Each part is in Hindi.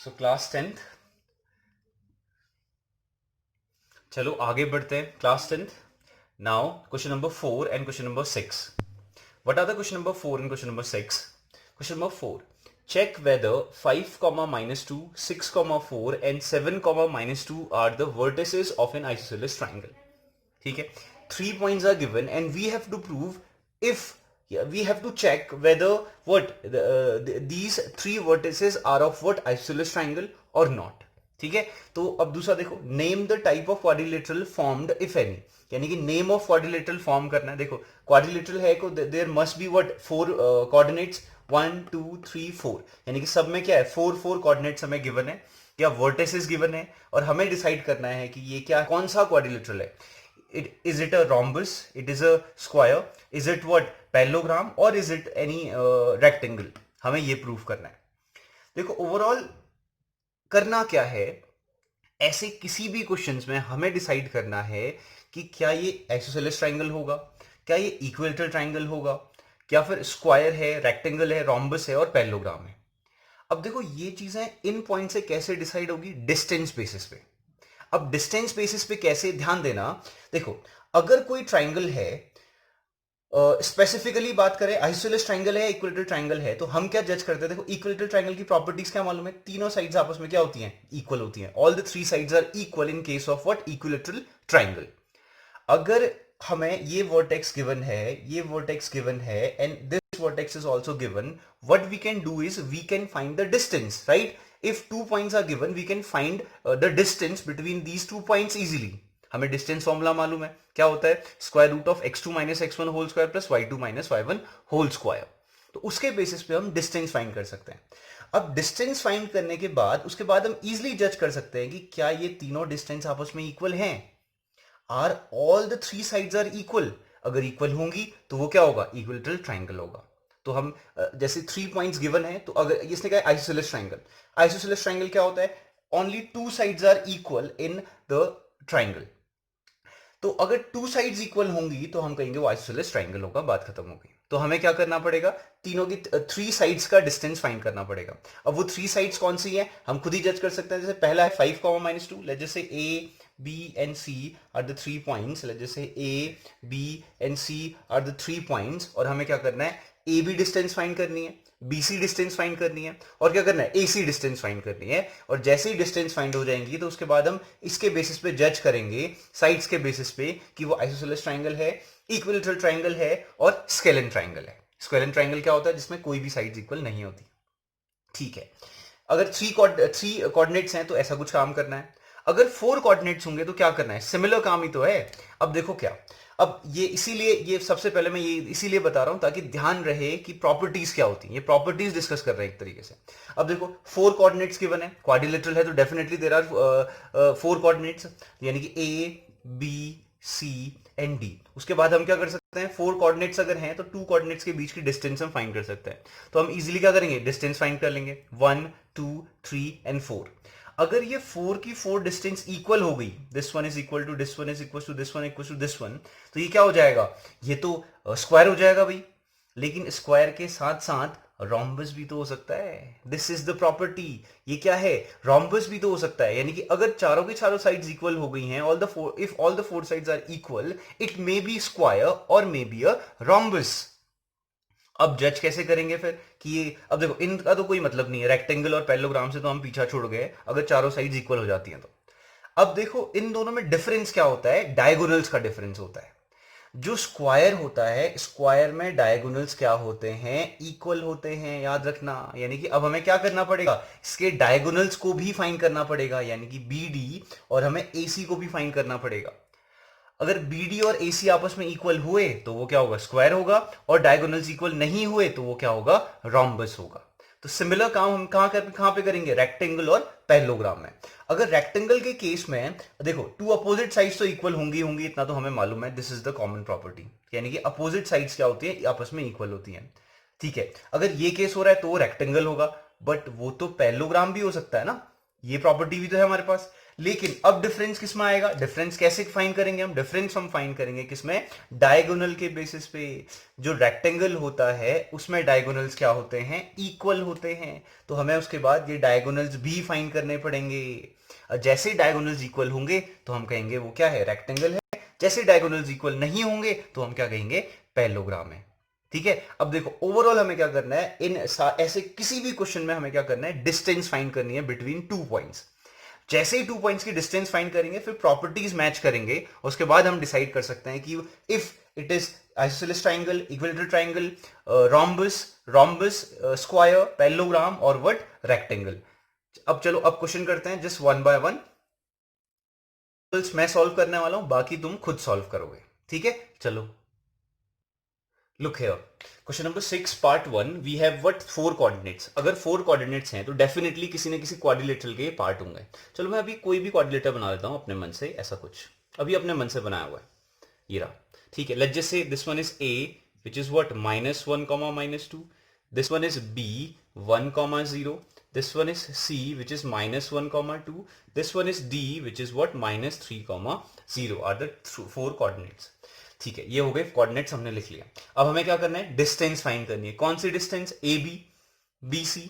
सो क्लास 10th, चलो आगे बढ़ते हैं. Class 10th. Now question number 4 and question number 6. What are the question number 4 and question number 6? Question number 4. Check whether 5 comma minus 2, 6 comma 4 and 7 comma minus 2 are the vertices of an isosceles triangle. ठीक है. 3 points are given and we have to prove if we have to check whether these 3 vertices are of what isosceles triangle or not. ठीक है. तो अब दूसरा देखो, name the type of quadrilateral formed if any, यानी कि नेम ऑफ क्वाड्रिलेटरल फॉर्म करना है. देखो क्वाड्रिलेटरल है को there must be what 4 coordinates 1 2 3 4, यानी कि सब में क्या है 4 4 कोऑर्डिनेट्स हमें गिवन है या वर्टिसेस गिवन है और हमें डिसाइड करना है कि ये क्या कौन सा क्वाड्रिलेटरल है. Is it a rhombus? It is a square? Is it what parallelogram or is it any rectangle? हमें ये प्रूफ करना है. देखो ओवरऑल करना क्या है, ऐसे किसी भी क्वेश्चंस में हमें डिसाइड करना है कि क्या ये आइसोसेलेस ट्राइंगल होगा, क्या ये इक्विलेटरल ट्राइंगल होगा, क्या फिर स्क्वायर है, रेक्टेंगल है, रोम्बस है और पैरेललोग्राम है. अब देखो ये चीजें इन पॉइंट से कैसे डिसाइड होगी, डिस्टेंस बेसिस पे. अब डिस्टेंस बेसिस पे कैसे, ध्यान देना. देखो अगर कोई ट्राइंगल है, स्पेसिफिकली बात करें आइसोसेलेस ट्राइंगल है, इक्विलेटरल ट्राइंगल है, तो हम क्या जज करते हैं. देखो इक्विलेटरल ट्राइंगल की प्रॉपर्टीज क्या मालूम है, तीनों साइड्स आपस में क्या होती हैं, इक्वल होती हैं. All the 3 sides are equal in case of what equilateral triangle. अगर हमें ये वर्टेक्स गिवन है, ये वर्टेक्स गिवन है and this vertex is also given, what we can do is we can find the distance, right. If 2 points are given we can find the distance between these 2 points easily. हमें डिस्टेंस फॉर्मूला मालूम है, क्या होता है, square root of x2 minus x1 whole square plus y2 minus y1 whole square. तो उसके बेसिस पे हम डिस्टेंस फाइंड कर सकते हैं. अब डिस्टेंस फाइंड करने के बाद उसके बाद हम इजीली जज कर सकते हैं कि क्या ये तीनों डिस्टेंस आपस में इक्वल हैं. Are all the 3 sides are equal. अगर इक्वल होंगी तो वो क्या होगा, इक्विलेटरल ट्राइंगल होगा. तो हम जैसे 3 पॉइंट्स गिवन है, तो अगर इसने कहा आइसोसेलेस ट्राइंगल, आइसोसेलेस ट्राइंगल क्या होता है, only 2 sides are equal in the triangle. तो अगर 2 साइड्स इक्वल होंगी तो हम कहेंगे वो आइसोसेलेस ट्राइंगल होगा, बात खत्म हो गई. तो हमें क्या करना पड़ेगा, तीनों की 3 साइड्स का डिस्टेंस फाइंड करना पड़ेगा. अब वो 3 साइड्स कौन सी है हम खुद ही जज कर सकते हैं. जैसे पहला है 5 कॉमा माइनस 2, लेट जैसे A B and C are the 3 points, let जैसे A B and C are the 3 points, और हमें क्या करना है, ए बी डिस्टेंस फाइंड करनी है, बीसी डिस्टेंस फाइंड करनी है और क्या करना है, एसी डिस्टेंस फाइंड करनी है. और जैसे ही डिस्टेंस फाइंड हो जाएंगी तो उसके बाद हम इसके बेसिस पे जज करेंगे, साइड्स के बेसिस पे, कि वो आइसोसेलेस ट्राइंगल है, इक्विलेटरल ट्राइंगल है और स्केलन ट्राइंगल है. स्केलन ट्राइंगल क्या होता है, जिसमें कोई भी साइड्स इक्वल नहीं होती. ठीक है. अगर 3 कोऑर्डिनेट्स हैं तो ऐसा कुछ काम करना है. अगर 4 कोऑर्डिनेट्स होंगे तो क्या करना है, सिमिलर काम ही तो है. अब देखो क्या, अब ये इसीलिए ये सबसे पहले मैं ये इसीलिए बता रहा हूं ताकि ध्यान रहे कि प्रॉपर्टीज क्या होती हैं. ये प्रॉपर्टीज डिस्कस कर रहे हैं एक तरीके से. अब देखो 4 कोऑर्डिनेट्स गिवन है, क्वाड्रिलेटरल है तो डेफिनेटली देयर आर 4 कोऑर्डिनेट्स, यानी कि A B C and D. उसके बाद हम क्या कर सकते हैं, 4 कोऑर्डिनेट्स अगर हैं तो 2 कोऑर्डिनेट्स के बीच की डिस्टेंस हम फाइंड कर सकते हैं. तो हम इजीली क्या करेंगे, डिस्टेंस फाइंड कर लेंगे, 1 2 3 एंड 4. अगर ये 4 की 4 डिस्टेंस इक्वल हो गई, this one is equal to this one is equal to this one equal to this one, तो ये क्या हो जाएगा, ये तो स्क्वायर हो जाएगा भाई. लेकिन स्क्वायर के साथ साथ रोम्बस भी तो हो सकता है. This is the property. ये क्या है, रोम्बस भी तो हो सकता है. यानी कि अगर चारों की चारों साइड्स इक्वल हो गई हैं, if all the 4 sides are equal, it may be square और मे बी अ रोम्बस. अब जज कैसे करेंगे फिर कि ये, अब देखो इनका तो कोई मतलब नहीं है, रेक्टेंगल और पैरेललोग्राम से तो हम पीछा छोड़ गए अगर चारों साइड्स इक्वल हो जाती हैं तो. अब देखो इन दोनों में डिफरेंस क्या होता है, डायगोनल्स का डिफरेंस होता है. जो स्क्वायर होता है, स्क्वायर में डायगोनल्स क्या होते हैं, इक्वल होते हैं, याद रखना. यानी कि अब हमें क्या करना पड़ेगा, इसके डायगोनल्स को भी फाइंड करना पड़ेगा, यानी कि बी डी, और हमें ए सी को भी फाइंड करना पड़ेगा. अगर BD और AC आपस में इक्वल हुए तो वो क्या होगा, स्क्वायर होगा, और डायगोनल्स इक्वल नहीं हुए तो वो क्या होगा, रोम्बस होगा. तो सिमिलर काम हम कहां पे करेंगे, रेक्टेंगल और पैरेललोग्राम में. अगर रेक्टेंगल के केस में देखो 2 अपोजिट साइड्स तो इक्वल होंगी होंगी, इतना तो हमें मालूम है, this is the common property. यानी कि अपोजिट साइड्स क्या होती है, आपस में इक्वल होती हैं. ठीक है. अगर ये केस हो रहा है तो वो रेक्टेंगल होगा, बट वो तो पैरेललोग्राम भी हो सकता है ना, ये प्रॉपर्टी भी तो है हमारे पास. लेकिन अब डिफरेंस किस में आएगा, डिफरेंस कैसे फाइंड करेंगे हम, डिफरेंस हम फाइंड करेंगे किसमें, डायगोनल के बेसिस पे। जो रेक्टेंगल होता है उसमें डायगोनल्स क्या होते हैं, इक्वल होते हैं, तो हमें उसके बाद ये डायगोनल्स भी फाइंड करने पड़ेंगे। जैसे डायगोनल्स इक्वल होंगे तो हम कहेंगे वो क्या है, रेक्टेंगल है। जैसे डायगोनल्स इक्वल नहीं होंगे तो हम क्या कहेंगे, पैरेललोग्राम है। ठीक है, अब देखो ओवरऑल हमें क्या करना है, इन ऐसे किसी भी क्वेश्चन में हमें क्या करना है, डिस्टेंस फाइंड करनी है बिटवीन 2 पॉइंट्स। जैसे ही 2 पॉइंट्स की डिस्टेंस फाइंड करेंगे फिर प्रॉपर्टीज मैच करेंगे, उसके बाद हम डिसाइड कर सकते हैं कि if it is isosceles triangle, equilateral triangle, rhombus, square, parallelogram और व्हाट, रेक्टेंगल। अब चलो अब क्वेश्चन करते हैं जस्ट वन बाय वन। मैं सॉल्व करने वाला हूं, बाकी तुम खुद सॉल्व करोगे। ठीक है, चलो look here, question number 6 part 1, we have what, 4 coordinates. अगर 4 कोऑर्डिनेट्स हैं तो डेफिनेटली किसी न किसी क्वाड्रिलेटरल के पार्ट होंगे। चलो मैं अभी कोई भी क्वाड्रिलेटर बना लेता हूं अपने मन से, ऐसा कुछ अभी अपने मन से बनाया हुआ है, ये रहा। ठीक है, let's just say this one is a which is what -1, -2, this one is b 1, 0, this one is c which is -1, 2, this one is d which is what -3, 0 are the 4 coordinates। ठीक है, ये हो गए कोऑर्डिनेट्स हमने लिख लिया। अब हमें क्या करना है, डिस्टेंस फाइंड करनी है। कौन सी distance, A B, B C,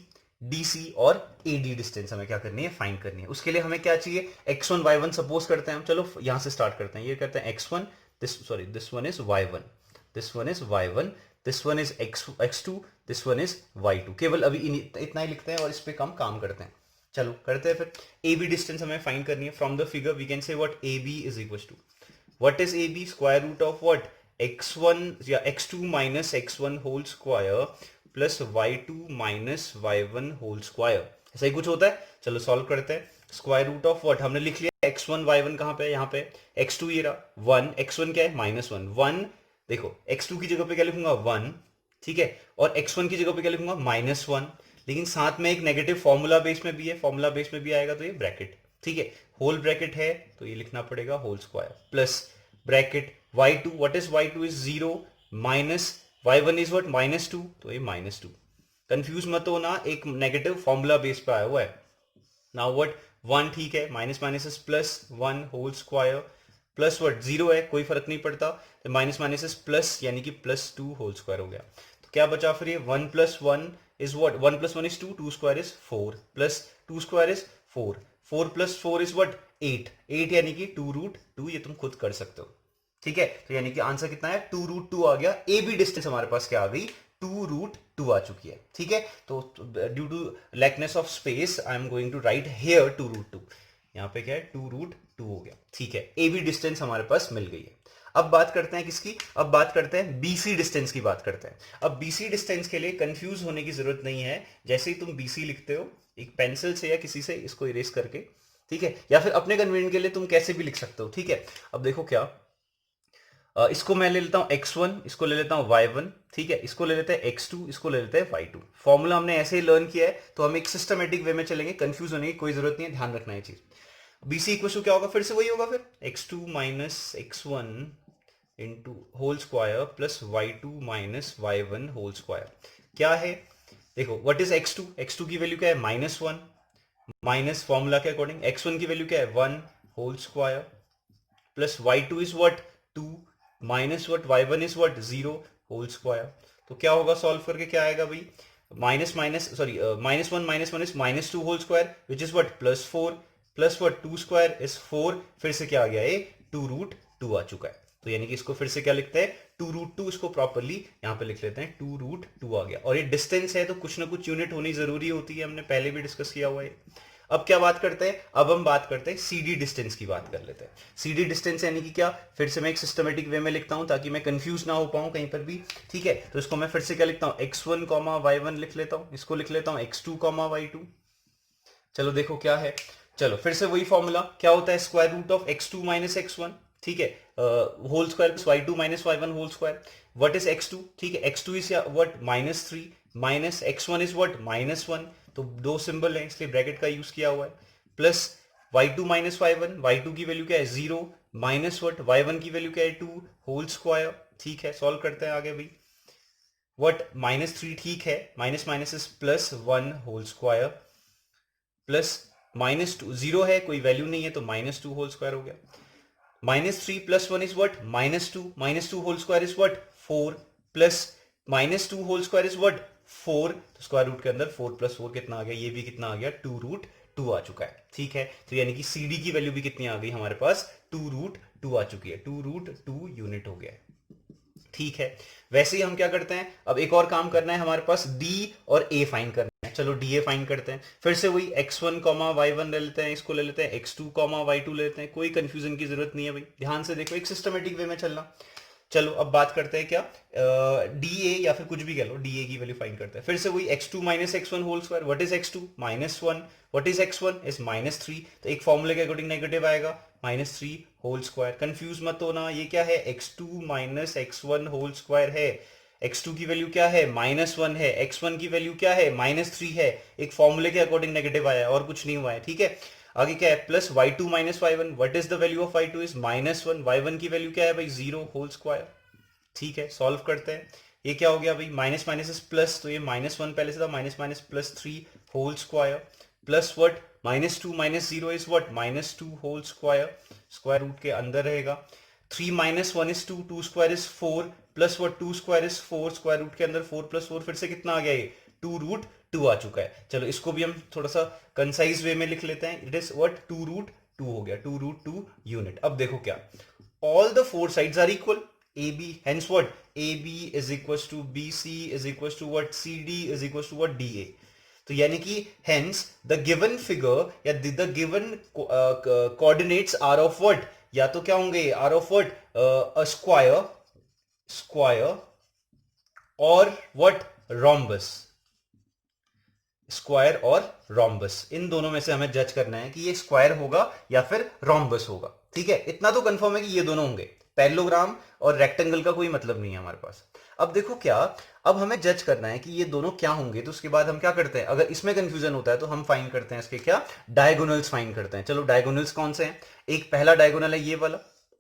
D C और ए डी डिस्टेंस हमें क्या करनी है, फाइंड करनी है। उसके लिए हमें क्या चाहिए, x1 y1 सपोज करते हैं हम। चलो यहां से स्टार्ट करते हैं, ये करते हैं x1, this one is y1, this one is y1, this one is x2, this one is y2। केवल अभी इतना ही लिखते हैं और इस पे काम करते हैं। चलो करते हैं फिर। ए बी डिस्टेंस हमें फाइंड करनी है। From the figure we can say what, A B is equal to what is AB, square root of what, x1 या x2 minus x1 whole square plus y2 minus y1 whole square। ऐसा ही कुछ होता है। चलो सॉल्व करते हैं। स्क्वायर रूट ऑफ व्हाट, हमने लिख लिया x1 y1 कहां पे है, यहाँ पे। x2 ये रहा 1, x1 क्या है, -1, 1। देखो x2 की जगह पे क्या लिखूंगा, 1। ठीक है, और x1 की जगह पे क्या लिखूंगा, -1। लेकिन साथ में एक नेगेटिव फॉर्मूला बेस में भी है, फॉर्मूला बेस में भी आएगा तो ये ब्रैकेट। ठीक है, होल ब्रैकेट है तो ये लिखना पड़ेगा whole square plus bracket y2, what is y2 is 0 minus y1 is what, -2, तो ये -2। कंफ्यूज मत होना, एक नेगेटिव फॉर्मूला बेस पे आया हुआ है। नाउ व्हाट, 1 ठीक है, minus minus is plus 1 whole square plus what, 0 है कोई फर्क नहीं पड़ता, तो माइनस माइनस इज प्लस यानी कि +2 होल स्क्वायर हो गया। तो क्या बचा फिर, ये 1 + 1 is what, 1 + 1 is 2, 2 square is 4 plus 2 square is 4, 4 + 4 is what, 8, 8 यानी कि 2√2। ये तुम खुद कर सकते हो। ठीक है, तो यानी कि आंसर कितना है, 2√2 आ गया। ए बी डिस्टेंस हमारे पास क्या आ गई, 2√2 आ चुकी है। ठीक है, तो due to lackness of space I am going to write here 2√2। यहाँ पे क्या है, 2√2 हो गया। ठीक है, ए बी डिस्टेंस हमारे पास मिल गई है। अब बात करते हैं किसकी, अब बात करते हैं बीसी डिस्टेंस की बात करते हैं। अब बीसी डिस्टेंस के लिए कंफ्यूज होने की जरूरत नहीं है। जैसे ही तुम बीसी लिखते हो एक पेंसिल से या किसी से इसको इरेज करके, ठीक है, या फिर अपने कन्वीनियंट के लिए तुम कैसे भी लिख सकते हो। ठीक है, अब देखो क्या, इसको मैं ले लेता हूं x1, इसको ले लेता हूं y1। ठीक है, इसको ले लेते हैं x2, इसको ले लेते हैं y2। फॉर्मूला हमने ऐसे ही लर्न किया है तो हम एक सिस्टमेटिक वे में चलेंगे, कंफ्यूज होने की कोई जरूरत नहीं है, ध्यान रखना है चीज। बीसी इक्वल टू क्या होगा, फिर से वही होगा, फिर x2 minus x1 into whole square plus y2 minus y1 whole square. क्या है, देखो व्हाट इज x2, x2 की वैल्यू क्या है, -1, माइनस फॉर्मूला के अकॉर्डिंग x1 की वैल्यू क्या है, 1 whole square plus y2 is what, 2 minus what, y1 is what, 0 whole square. तो क्या होगा, सॉल्व करके क्या आएगा भाई, -1 is -2 whole square which is what, +4 plus what, 2 square is 4, फिर से क्या आ गया, ये 2√2 आ चुका है। तो यानी कि इसको फिर से क्या लिखते हैं, 2√2। इसको प्रॉपरली यहां पे लिख लेते हैं, 2√2 आ गया। और ये डिस्टेंस है तो कुछ ना कुछ यूनिट होनी जरूरी होती है, हमने पहले भी डिस्कस किया हुआ है। अब क्या बात करते हैं, अब हम बात करते हैं सीडी डिस्टेंस की बात कर लेते हैं। सीडी डिस्टेंस यानी कि क्या, फिर से मैं एक सिस्टमेटिक वे में लिखता हूं ताकि मैं कंफ्यूज ना हो पाऊं कहीं पर भी। ठीक है, तो इसको मैं फिर से क्या लिखता हूं, x1, y1 लिख लेता हूं, इसको लिख लेता हूं x2, y2। चलो देखो क्या है, चलो फिर से वही फॉर्मूला, क्या होता है, square root of x2 minus x1। ठीक है, whole square y2 minus y1 whole square. What is x2, ठीक है, x2 is what, -3 minus x1 is what, -1। तो दो सिंबल है इसलिए ब्रैकेट का यूज किया हुआ है, plus y2 minus y1, y2 की वैल्यू क्या है, 0 माइनस व्हाट, y1 की वैल्यू क्या है, 2 होल स्क्वायर। ठीक है, सॉल्व करते हैं आगे भाई। व्हाट, -3 ठीक है, minus minus is +1 whole square plus -2 zero है, कोई वैल्यू नहीं है, तो -2 होल स्क्वायर हो गया। -3 + 1 is what, -2, -2 whole square is what 4, plus -2 whole square is what 4, तो स्क्वायर रूट के अंदर 4 + 4 कितना आ गया, ये भी कितना आ गया 2√2 आ चुका है। ठीक है, तो यानी कि सी डी की वैल्यू भी कितनी आ गई हमारे पास 2√2 आ चुकी है, 2√2 यूनिट हो गया है। ठीक है, वैसे ही हम क्या करते हैं, अब एक और काम करना है हमारे पास, डी और ए फाइंड करना है। चलो डी ए फाइंड करते हैं, फिर से वही x1 y1 ले लेते हैं, इसको ले लेते हैं x2 y2 ले लेते हैं, कोई कंफ्यूजन की जरूरत नहीं है भाई, ध्यान से देखो, एक सिस्टमेटिक वे में चलना। चलो अब बात करते हैं क्या, डी ए या फिर कुछ भी कह लो, डी ए की वैल्यू फाइंड करते हैं। फिर से वही x2 - x1 whole square, what is x2 -1, what is x1 is -3, तो एक फॉर्मूले के अकॉर्डिंग नेगेटिव आएगा -3 होल स्क्वायर। कंफ्यूज मत होना, ये क्या है, x2 - x1 होल स्क्वायर है, x2 की वैल्यू क्या है -1 है, x1 की वैल्यू क्या है -3 है, एक फॉर्मूले के अकॉर्डिंग नेगेटिव आया है और कुछ नहीं हुआ है। ठीक है, आगे क्या है, plus y2 - y1, what is the value of y2 is -1, y1 की वैल्यू क्या है भाई 0 होल स्क्वायर। ठीक है, सॉल्व करते हैं, ये क्या हो गया भाई, माइनस माइनस इज प्लस, तो ये -1 पहले से था, minus +3 whole square, plus what -2 - 0 is what -2 whole square, square root के अंदर रहेगा। 3 - 1 is 2, 2 square is 4, plus what 2 square is 4, square root के अंदर 4 + 4, फिर से कितना आ गया, ये 2√2 आ चुका है। चलो इसको भी हम थोड़ा सा कंसाइज वे में लिख लेते हैं, इट इज व्हाट 2√2 हो गया, 2√2 यूनिट। अब देखो क्या, all the four sides are equal, AB, hence what AB is equals to BC is equals to what CD is equals to what DA। तो यानी कि hence the given figure या the given coordinates are of what, या तो क्या होंगे, are of what a square और what rhombus, स्क्वायर और रॉम्बस, इन दोनों में से हमें जज करना है कि ये स्क्वायर होगा या फिर रॉम्बस होगा। ठीक है, इतना तो कंफर्म है कि ये दोनों होंगे, पैरेललोग्राम और रेक्टेंगल का कोई मतलब नहीं है हमारे पास। अब देखो क्या, अब हमें जज करना है कि ये दोनों क्या होंगे, तो उसके बाद हम क्या करते हैं, अगर इसमें कंफ्यूजन होता है तो हम फाइंड करते हैं इसके क्या, डायगोनल्स फाइंड करते हैं। चलो डायगोनल्स कौन से हैं, एक पहला डायगोनल है ये वाला,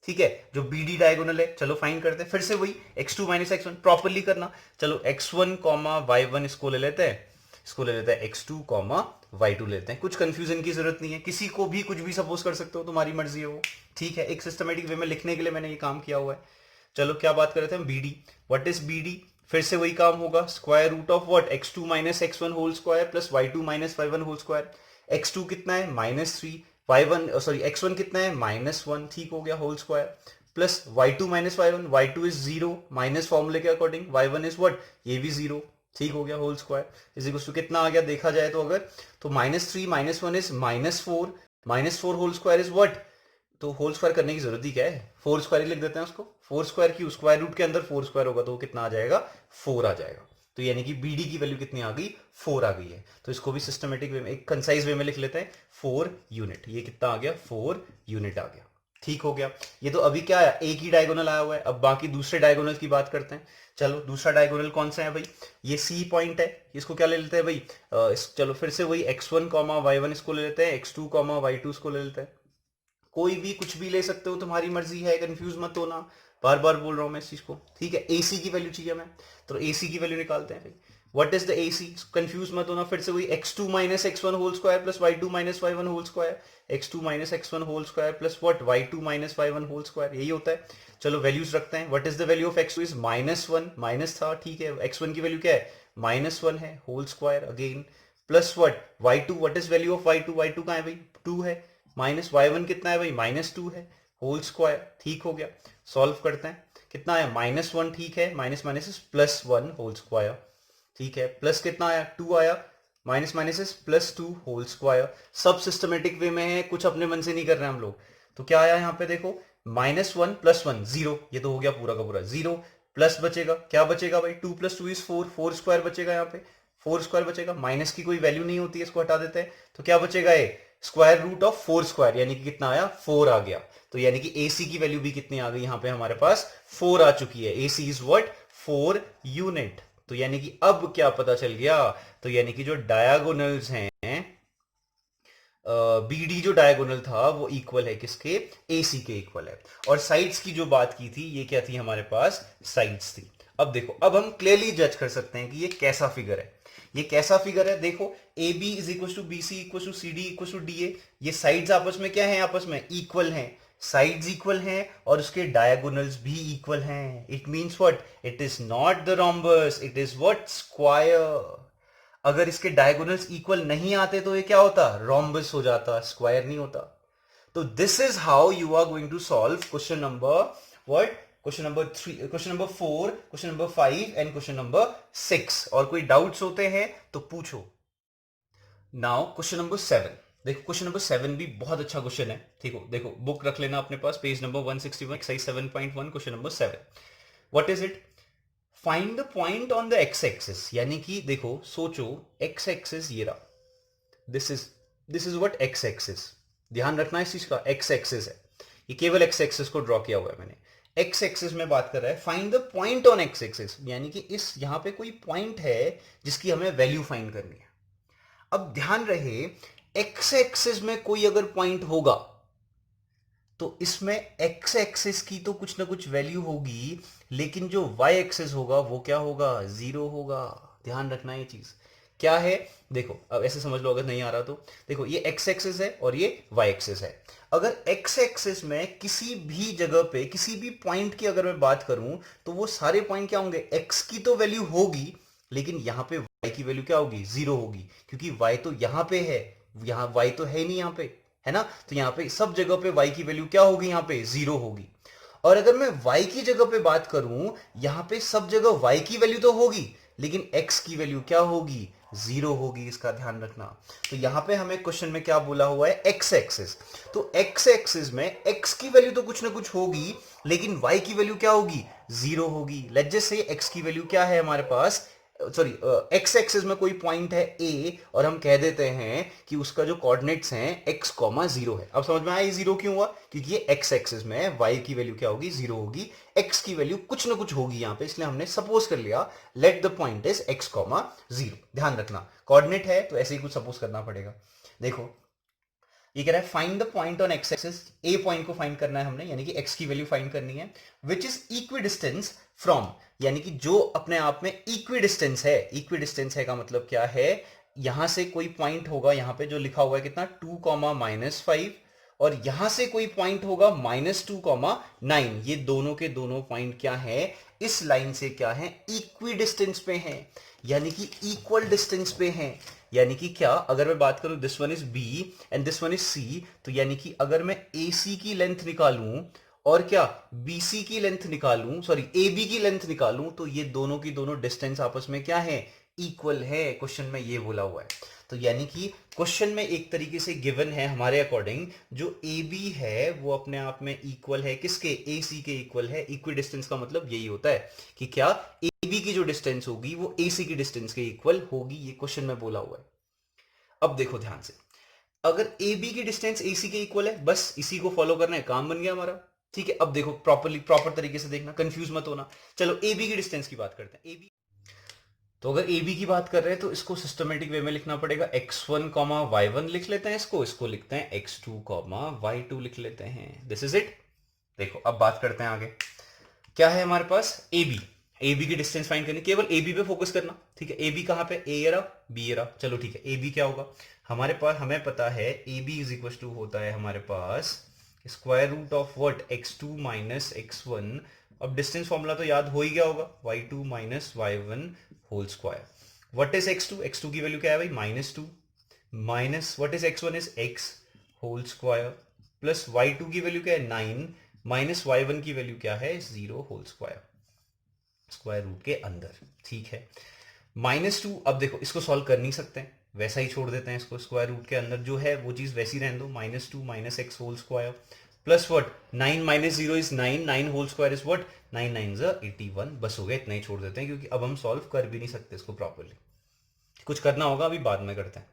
ठीक है, जो BD डायगोनल है, चलो फाइंड करते हैं। फिर से वही x2 - x1 प्रॉपर्ली करना। चलो x1 y1 इसको ले लेते हैं, इसको ले लेते हैं x2 y2 लेते हैं, कुछ कंफ्यूजन की जरूरत नहीं है, किसी को भी कुछ भी सपोज कर सकते हो, तुम्हारी मर्जी है वो। ठीक है, एक सिस्टमेटिक वे में लिखने के लिए मैंने ये काम किया हुआ है। चलो क्या बात कर रहे थे हम, BD, व्हाट इज BD, फिर से वही काम होगा, square root of what x2 - x1 whole square plus y2 - y1 whole square. x2 कितना है -3, y1 सॉरी x1 कितना है -1, ठीक हो गया, whole square, plus y2 - y1, y2 is 0, minus फॉर्मूले के अकॉर्डिंग, y1 इज व्हाट, ये भी 0, ठीक हो गया, whole square is equal to कितना आ गया, देखा जाए तो अगर तो -3 - 1 is -4, -4 whole square is what, तो होल स्क्वायर करने की जरूरत ही क्या है, 4 स्क्वायर ही लिख देते हैं उसको, 4 स्क्वायर क्यों, स्क्वायर रूट के अंदर 4 स्क्वायर होगा तो वो कितना आ जाएगा, 4 आ जाएगा। तो यानी कि BD की वैल्यू कितनी आ गई, 4 आ गई है। तो इसको भी सिस्टमेटिक वे में, एक कंसाइज वे में लिख लेते हैं, 4 यूनिट, ये कितना आ गया, 4 यूनिट आ गया। ठीक हो गया, ये तो अभी क्या आया, एक ही डायगोनल आया हुआ है। अब बाकी दूसरे डायगोनल की बात करते हैं। चलो दूसरा डायगोनल कौन सा है भाई, ये C पॉइंट है, इसको क्या ले लेते हैं भाई, चलो फिर से वही x1 y1 इसको ले लेते हैं, x2 y2 इसको ले लेते हैं, कोई भी कुछ भी ले सकते हो, तुम्हारी मर्जी है, कंफ्यूज मत होना, बार बार बोल रहा हूं मैं इस चीज को। ठीक है, AC की वैल्यू चाहिए हमें, तो AC की वैल्यू निकालते हैं भाई, what is the AC, confuse मत होना, फिर से वही x2 - x1 whole square plus y2 - y1 whole square, x2 - x1 whole square plus what y2 - y1 whole square, यही होता है। चलो वैल्यूज रखते हैं, what is the value of x2 is -1, minus था, ठीक है, x1 की वैल्यू क्या है, -1 है, whole square again, plus what y2, what is value of y2, y2 कहां है भाई, 2 है, माइनस y1 कितना है भाई, -2 है, होल स्क्वायर, ठीक हो गया। सॉल्व करते हैं, कितना आया, -1, ठीक है, minus minus is +1 whole square, ठीक है, प्लस कितना आया, 2 आया, minus minus is +2 whole square. सब सिस्टमेटिक वे में है, कुछ अपने मन से नहीं कर रहे हैं हम लोग। तो क्या आया यहाँ पे देखो, -1 + 1 0, ये तो हो गया पूरा का पूरा 0, प्लस बचेगा, क्या बचेगा भाई, 2 + 2 इज 4, 4 स्क्वायर बचेगा, यहाँ पे 4 स्क्वायर बचेगा, माइनस की कोई वैल्यू नहीं होती है, इसको हटा देते हैं, तो क्या बचेगा, ये स्क्वायर रूट ऑफ 4 स्क्वायर, यानी कि कितना आया, 4 आ गया। तो यानी कि AC की वैल्यू भी कितनी आ गई यहाँ पे हमारे पास, 4 आ चुकी है, AC इज व्हाट, 4 यूनिट। तो यानी कि अब क्या पता चल गया, तो यानी कि जो डायगोनल्स हैं, BD जो डायगोनल था वो इक्वल है किसके, AC के इक्वल है। और साइड्स की जो बात की थी, ये क्या थी हमारे पास, साइड्स थी। अब देखो, अब हम क्लियरली जज कर सकते हैं कि ये कैसा फिगर है। ये कैसा फिगर है? देखो A B is equal to B C equal to C D equal to D A, ये साइड्स आपस में क्या है? आपस में इक्वल हैं, साइड्स इक्वल हैं और उसके डायगोनल्स भी इक्वल हैं. It means what? It is not the rhombus, it is what? Square. अगर इसके डायगोनल्स इक्वल नहीं आते तो ये क्या होता? रोम्बस हो जाता, स्क्वायर नहीं होता. तो this is how you are going to solve question number what? Question number 3, question number 4, question number 5 and question number 6. और कोई डाउट्स होते हैं तो पूछो. Now question number 7. देखो क्वेश्चन नंबर 7 भी बहुत अच्छा क्वेश्चन है. ठीक हो, देखो बुक रख लेना अपने पास, page number 161, exercise 7.1, question number 7. What is it? Find the point on the x axis. यानी कि देखो सोचो, एक्स एक्सिस ये रहा, this is what? X axis. ध्यान रखना इस चीज का, एक्स एक्सिस है, ये केवल एक्स एक्सिस को ड्रॉ किया हुआ है मैंने. एक्स एक्सिस में बात कर रहा है, find the point on x axis, यानी कि इस यहां पे कोई पॉइंट है जिसकी हमें वैल्यू फाइंड करनी है. अब ध्यान रहे, एक्स एक्सिस में कोई अगर पॉइंट होगा तो इसमें एक्स एक्सिस की तो कुछ ना कुछ वैल्यू होगी, लेकिन जो वाई एक्सिस होगा वो क्या होगा? 0 होगा. ध्यान रखना ये चीज क्या है. देखो अब ऐसे समझ लो, अगर नहीं आ रहा तो देखो, ये एक्स एक्सिस है और ये वाई एक्सिस है. अगर एक्स एक्सिस में किसी भी जगह पे किसी भी पॉइंट की अगर मैं बात करूं तो वो सारे पॉइंट क्या होंगे? एक्स की तो वैल्यू होगी, लेकिन यहां पे वाई की वैल्यू क्या होगी? 0 होगी, क्योंकि वाई तो यहां पे है, यहां वाई तो है नहीं, यहां पे है ना. तो यहां पे सब जगह पे वाई की वैल्यू क्या होगी? यहां पे 0 होगी. और अगर मैं y की जगह पे बात करूं, यहां पे सब जगह y की वैल्यू तो होगी, लेकिन x की वैल्यू क्या होगी? 0 होगी. इसका ध्यान रखना. तो यहां पे हमें क्वेश्चन में क्या बोला हुआ है? x axis. तो x एक्सिस में x की वैल्यू तो कुछ ना कुछ होगी, लेकिन y की वैल्यू क्या होगी? 0 होगी. लेट्स जस्ट से x की वैल्यू क्या है हमारे पास? सॉरी, एक्स एक्सिस में कोई पॉइंट है a और हम कह देते हैं कि उसका जो कोऑर्डिनेट्स हैं x, 0 है. अब समझ में आया 0 क्यों हुआ? क्योंकि ये एक्स एक्सिस में है, y की वैल्यू क्या होगी? 0 होगी. x की वैल्यू कुछ ना कुछ होगी यहां पे, इसलिए हमने सपोज कर लिया let the point is x, 0. ध्यान रखना, कोऑर्डिनेट है तो ऐसे ही कुछ सपोज करना पड़ेगा. देखो ये कह रहा है find the point on x axis. A point को फाइंड करना है हमने, यानी कि एक्स की वैल्यू फाइंड करनी है, which is equi distance from, यानी कि जो अपने आप में इक्वी डिस्टेंस है. इक्वी डिस्टेंस है का मतलब क्या है? यहां से कोई पॉइंट होगा, यहां पे जो लिखा हुआ है कितना? 2, -5, और यहां से कोई पॉइंट होगा -2, 9. ये दोनों के दोनों पॉइंट क्या है? इस लाइन से क्या है? इक्वी डिस्टेंस पे हैं, यानी कि इक्वल डिस्टेंस पे हैं. यानी कि क्या, अगर मैं बात करूं this one is B and this one is C, तो यानी कि अगर मैं ए सी की लेंथ निकालूं और क्या बी सी की लेंथ निकालूं, सॉरी ए बी की लेंथ निकालूं, तो ये दोनों की दोनों डिस्टेंस आपस में क्या है? इक्वल है. क्वेश्चन में ये बोला हुआ है. तो यानी कि क्वेश्चन में एक तरीके से गिवन है हमारे अकॉर्डिंग, जो ए बी है वो अपने आप में इक्वल है किसके? ए सी के इक्वल है. इक्वी डिस्टेंस का मतलब यही होता है कि क्या ए बी की जो डिस्टेंस होगी वो ए सी की डिस्टेंस के इक्वल होगी. ये क्वेश्चन में बोला हुआ है. अब देखो ध्यान से, अगर ए बी की डिस्टेंस ए सी के इक्वल है, बस इसी को फॉलो करना है, काम बन गया हमारा. ठीक है, अब देखो प्रॉपर तरीके से देखना, कंफ्यूज मत होना. चलो ए बी की डिस्टेंस की बात करते हैं. ए बी, तो अगर ए बी की बात कर रहे हैं तो इसको सिस्टमेटिक वे में लिखना पड़ेगा. x1, y1 लिख लेते हैं, इसको लिखते हैं x2, y2 लिख लेते हैं. This is it. देखो अब बात करते हैं आगे. क्या है हमारे पास? ए बी की डिस्टेंस फाइंड करनी, केवल ए बी पे फोकस करना. ठीक है, ए बी कहां पे? ए रहा, बी रहा. चलो ठीक है, ए बी क्या होगा हमारे पास? हमें पता है A B is equal to होता है हमारे पास square root of what? x2 minus x1. अब डिस्टेंस फॉर्मूला तो याद हो ही गया होगा, y2 minus y1 whole square. What is x2? x2 की वैल्यू क्या है भाई? -2 minus what is x1 is x whole square plus y2 की वैल्यू क्या है? 9 माइनस y1 की वैल्यू क्या है? 0 होल स्क्वायर, स्क्वायर रूट के अंदर. ठीक है, -2. अब देखो इसको सॉल्व कर नहीं सकते हैं, वैसा ही छोड़ देते हैं इसको. स्क्वायर रूट के अंदर जो है वो चीज वैसी रहने दो. -2 minus x whole square plus what? 9 minus 0 is 9, 9 whole square is what? 9 9 81. बस हो गया, इतना ही छोड़ देते हैं, क्योंकि अब हम सॉल्व कर भी नहीं सकते इसको प्रॉपरली. कुछ करना होगा, अभी बाद में करते हैं.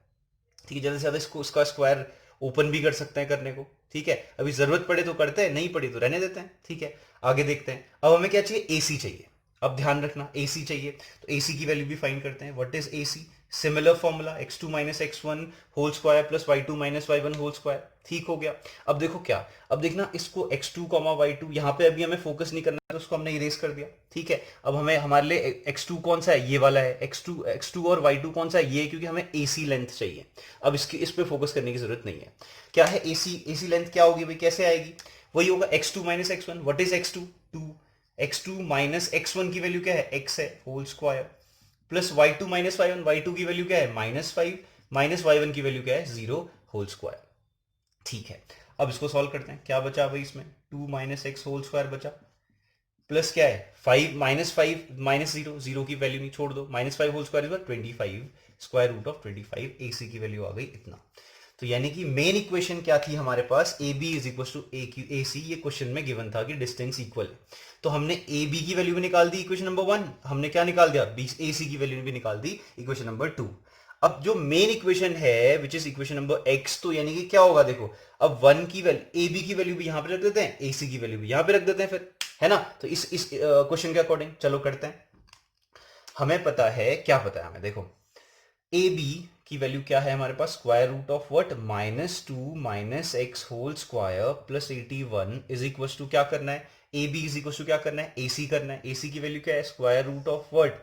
ठीक है, जल्दी से ज्यादा इसको, इसका स्क्वायर ओपन भी कर सकते हैं करने को. ठीक है, अभी जरूरत पड़े तो करते हैं, नहीं पड़ी तो रहने देते हैं. ठीक है, आगे देखते हैं. अब हमें क्या चाहिए? AC चाहिए. अब ध्यान रखना, AC चाहिए तो AC की वैल्यू भी फाइंड करते हैं. What is AC? Similar formula, x2 minus x1 whole square plus y2 minus y1 whole square. ठीक हो गया। अब देखो क्या, अब देखना इसको x2 y2, यहाँ पे अभी हमें फोकस नहीं करना है तो उसको हमने इरेज कर दिया, ठीक है। अब हमें हमारे लिए x2 कौन सा है, ये वाला है, x2 और y2 कौन सा है, ये, क्योंकि हमें AC लेंथ चाहिए। अब इस पे फोकस करने की जरूरत नहीं है। क्या है AC लेंथ, क्या होगी भाई, कैसे आएगी, वही होगा x2 minus x1। What is x2, 2, x2 minus x1 की वैल्यू क्या है, x है, whole square, plus y2 minus y1, y2 की वैल्यू क्या है -5, माइनस y1 की वैल्यू क्या है 0, होल स्क्वायर, ठीक है। अब इसको सॉल्व करते हैं, क्या बचा भाई इसमें, 2 माइनस एक्स होल स्क्वायर बचा, प्लस क्या है 5 माइनस 0, 0 की वैल्यू नहीं, छोड़ दो, -5 whole square is 25, square root of 25, AC की वैल्यू आ गई इतना। तो यानी कि मेन इक्वेशन क्या थी हमारे पास, AB is equal to AC, ये क्वेश्चन में गिवन था कि डिस्टेंस इक्वल है, तो हमने AB की वैल्यू भी निकाल दी इक्वेशन नंबर 1, हमने क्या निकाल दिया, AC की वैल्यू भी निकाल दी इक्वेशन नंबर 2। अब जो मेन इक्वेशन है which is equation number x, तो यानी कि क्या होगा देखो, अब 1 की वैल्यू, AB की वैल्यू भी यहां पे रख देते हैं, AC की वैल्यू भी यहां पे रख देते हैं फिर, है ना। तो इस क्वेश्चन के अकॉर्डिंग चलो करते हैं। हमें पता है, क्या पता है हमें, देखो AB की वैल्यू क्या है हमारे पास, square root of what, -2 minus x whole square plus 81 is equal to क्या करना है, AB इज इक्वल टू क्या करना है, AC करना है। AC की वैल्यू क्या है, square root of what,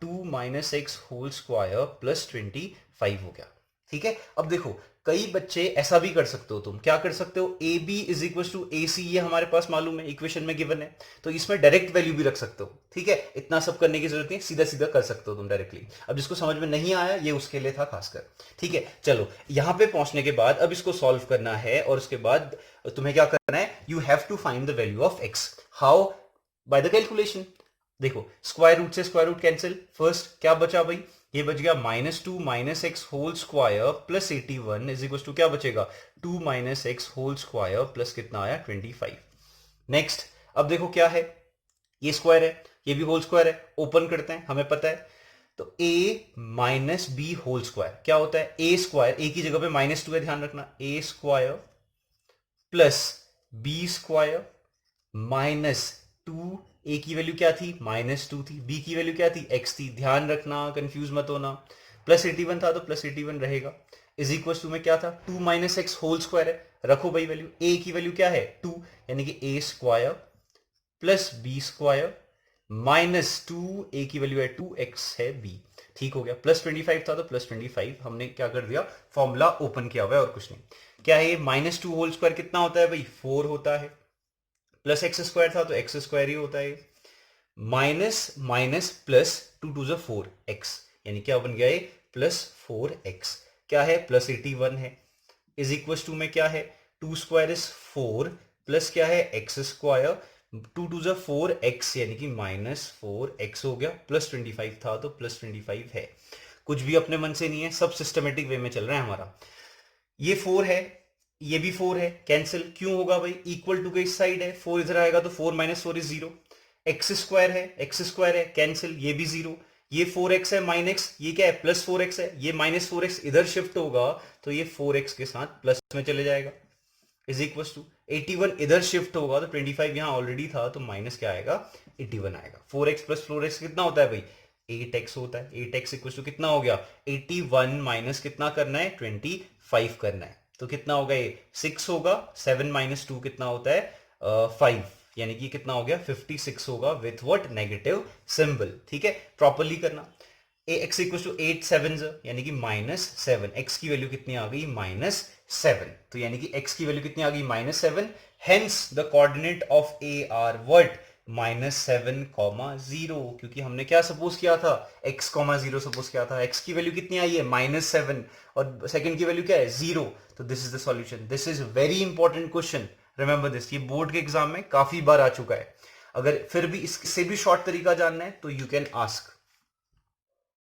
2 minus x whole square plus 25 हो गया, ठीक है। अब देखो कई बच्चे ऐसा भी कर सकते हो, तुम क्या कर सकते हो, AB is equal to AC, ये हमारे पास मालूम है, इक्वेशन में गिवन है, तो इसमें डायरेक्ट वैल्यू भी रख सकते हो, ठीक है। इतना सब करने की जरूरत नहीं, सीधा सीधा कर सकते हो तुम डायरेक्टली। अब जिसको समझ में नहीं आया ये उसके लिए था खासकर, ठीक है। चलो यहां पे पहुंचने के बाद अब इसको सॉल्व करना है, और उसके बाद तुम्हें क्या करना है, you have to find the value of x। How, by the calculation. देखो स्क्वायर रूट से स्क्वायर रूट कैंसिल, फर्स्ट क्या बचा भाई, ये बच गया -2 minus x whole square plus 81 is equal to क्या बचेगा, 2 minus x whole square plus कितना आया 25। नेक्स्ट अब देखो क्या है, ये स्क्वायर है, ये भी होल स्क्वायर है, ओपन करते हैं, हमें पता है, तो a minus b whole square क्या होता है, a स्क्वायर, a की जगह पे -2 है, ध्यान रखना, a square plus b square -2, a की वैल्यू क्या थी, -2 थी, b की वैल्यू क्या थी, x थी, ध्यान रखना कंफ्यूज मत होना, प्लस 81 था तो प्लस 81 रहेगा, इज इक्वल टू में क्या था, 2 माइनस एक्स होल स्क्वायर है, रखो भाई वैल्यू, a की वैल्यू क्या है 2, यानी कि a square plus b square -2, a की वैल्यू है 2x है b, ठीक हो गया। प्लस 25 था तो प्लस 25, हमने क्या कर दिया, फॉर्मूला ओपन किया हुआ है और कुछ नहीं। क्या है, -2 होल स्क्वायर कितना होता है भाई, 4 होता है, प्लस एक्स स्क्वायर था तो एक्स स्क्वायर ही होता है, minus minus plus 2 two 4 x, यानी क्या बन गया ये +4x, क्या है +81 है, इज इक्वल टू में क्या है, 2 स्क्वायर इज 4 प्लस क्या है एक्स स्क्वायर, 2 टू 4x यानी कि -4x हो गया, प्लस 25 था तो प्लस 25 है, कुछ भी अपने मन से नहीं है, सब सिस्टमेटिक वे में चल रहा है हमारा। ये 4 है, ये भी 4 है, कैंसिल क्यों होगा भाई, इक्वल टू के इस साइड है, 4 इधर आएगा तो 4 - 4 इज 0, एक्स स्क्वायर है, कैंसिल, ये भी 0, ये 4x है -x, ये क्या है +4x है, ये -4x इधर शिफ्ट होगा तो ये 4x के साथ प्लस में चले जाएगा, इज इक्वल टू 81 इधर शिफ्ट होगा तो 25 यहां ऑलरेडी था तो माइनस क्या आएगा 81 आएगा, 4x + 4x कितना होता है भाई 8x होता है, 8x इक्वल टू कितना हो गया 81 माइनस कितना करना है 25 करना है, तो कितना होगा ये 6 होगा, 7 - 2 कितना होता है 5, यानी कि कितना हो गया 56 होगा विथ व्हाट नेगेटिव सिंबल, ठीक है, प्रॉपर्ली करना। x इक्वल टू 8 7 यानी कि -7, x की वैल्यू कितनी आ गई -7, तो यानी कि x की वैल्यू कितनी आ गई -7, hence the coordinate of a are what -7, 0, क्योंकि हमने क्या सपोज किया था x, 0 सपोज किया था, x की वैल्यू कितनी आई है -7 और सेकंड की वैल्यू क्या है 0, तो this is the solution. This is very important question, remember this, ये बोर्ड के एग्जाम में काफी बार आ चुका है, अगर फिर भी इससे भी शॉर्ट तरीका जानना है तो यू कैन आस्क।